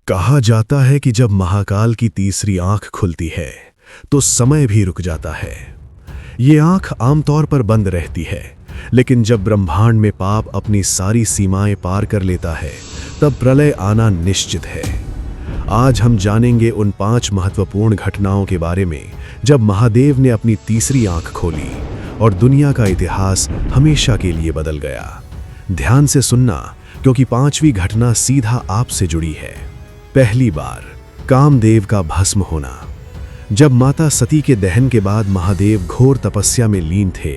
कहा जाता है कि जब महाकाल की तीसरी आंख खुलती है तो समय भी रुक जाता है। ये आंख आमतौर पर बंद रहती है, लेकिन जब ब्रह्मांड में पाप अपनी सारी सीमाएं पार कर लेता है तब प्रलय आना निश्चित है। आज हम जानेंगे उन 5 महत्वपूर्ण घटनाओं के बारे में जब महादेव ने अपनी तीसरी आंख खोली और दुनिया का इतिहास हमेशा के लिए बदल गया। ध्यान से सुनना, क्योंकि 5वीं घटना सीधा आपसे जुड़ी है। पहली बार कामदेव का भस्म होना। जब माता सती के दहन के बाद महादेव घोर तपस्या में लीन थे,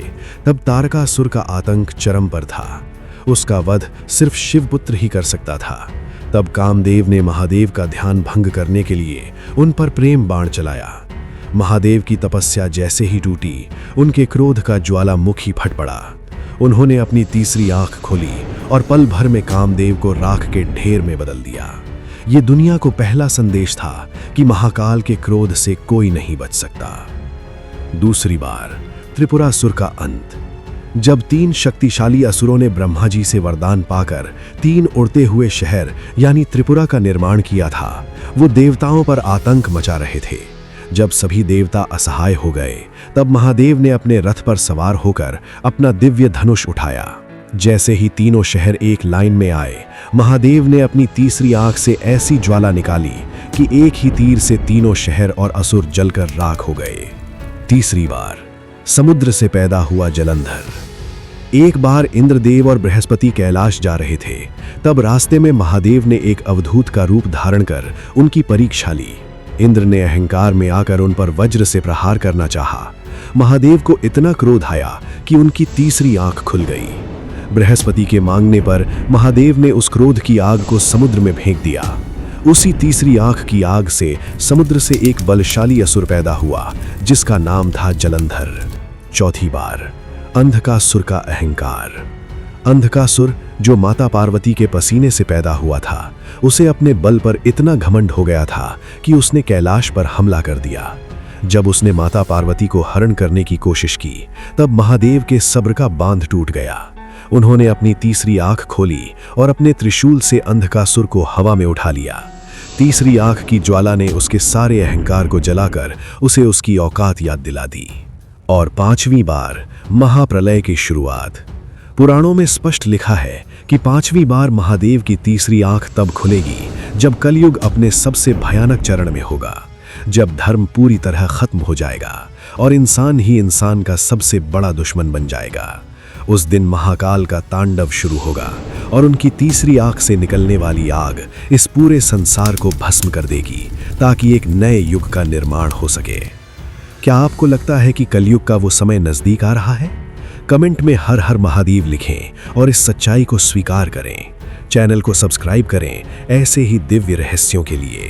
तब तारकासुर का आतंक चरम पर था। उसका वध सिर्फ शिवपुत्र ही कर सकता था। तब कामदेव ने महादेव का ध्यान भंग करने के लिए उन पर प्रेम बाण चलाया। महादेव की तपस्या जैसे ही टूटी, उनके क्रोध का ज्वालामुखी फट पड़ा। उन्होंने अपनी तीसरी आंख खोली और पल भर में कामदेव को राख के ढेर में बदल दिया। ये दुनिया को पहला संदेश था कि महाकाल के क्रोध से कोई नहीं बच सकता। दूसरी बार त्रिपुरासुर का अंत। जब 3 शक्तिशाली असुरों ने ब्रह्मा जी से वरदान पाकर 3 उड़ते हुए शहर यानी त्रिपुरा का निर्माण किया था, वो देवताओं पर आतंक मचा रहे थे। जब सभी देवता असहाय हो गए, तब महादेव ने अपने रथ पर सवार होकर अपना दिव्य धनुष उठाया। जैसे ही तीनों शहर एक लाइन में आए, महादेव ने अपनी तीसरी आंख से ऐसी ज्वाला निकाली कि एक ही तीर से तीनों शहर और असुर जलकर राख हो गए। तीसरी बार समुद्र से पैदा हुआ जलंधर। एक बार इंद्रदेव और बृहस्पति कैलाश जा रहे थे, तब रास्ते में महादेव ने एक अवधूत का रूप धारण कर उनकी परीक्षा ली। इंद्र ने अहंकार में आकर उन पर वज्र से प्रहार करना चाहा। महादेव को इतना क्रोध आया कि उनकी तीसरी आंख खुल गई। बृहस्पति के मांगने पर महादेव ने उस क्रोध की आग को समुद्र में फेंक दिया। उसी तीसरी आंख की आग से समुद्र से एक बलशाली असुर पैदा हुआ, जिसका नाम था जलंधर। चौथी बार अंधकासुर का अहंकार। अंधकासुर, जो माता पार्वती के पसीने से पैदा हुआ था, उसे अपने बल पर इतना घमंड हो गया था कि उसने कैलाश पर हमला कर दिया। जब उसने माता पार्वती को हरण करने की कोशिश की, तब महादेव के सब्र का बांध टूट गया। उन्होंने अपनी तीसरी आंख खोली और अपने त्रिशूल से अंधकासुर को हवा में उठा लिया। तीसरी आंख की ज्वाला ने उसके सारे अहंकार को जलाकर उसे उसकी औकात याद दिला दी। और 5वीं बार महाप्रलय की शुरुआत। पुराणों में स्पष्ट लिखा है कि 5वीं बार महादेव की तीसरी आंख तब खुलेगी जब कलयुग अपने सबसे भयानक चरण में होगा, जब धर्म पूरी तरह खत्म हो जाएगा और इंसान ही इंसान का सबसे बड़ा दुश्मन बन जाएगा। उस दिन महाकाल का तांडव शुरू होगा और उनकी तीसरी आंख से निकलने वाली आग इस पूरे संसार को भस्म कर देगी, ताकि एक नए युग का निर्माण हो सके। क्या आपको लगता है कि कलयुग का वो समय नजदीक आ रहा है? कमेंट में हर हर महादेव लिखें और इस सच्चाई को स्वीकार करें। चैनल को सब्सक्राइब करें ऐसे ही दिव्य रहस्यों के लिए।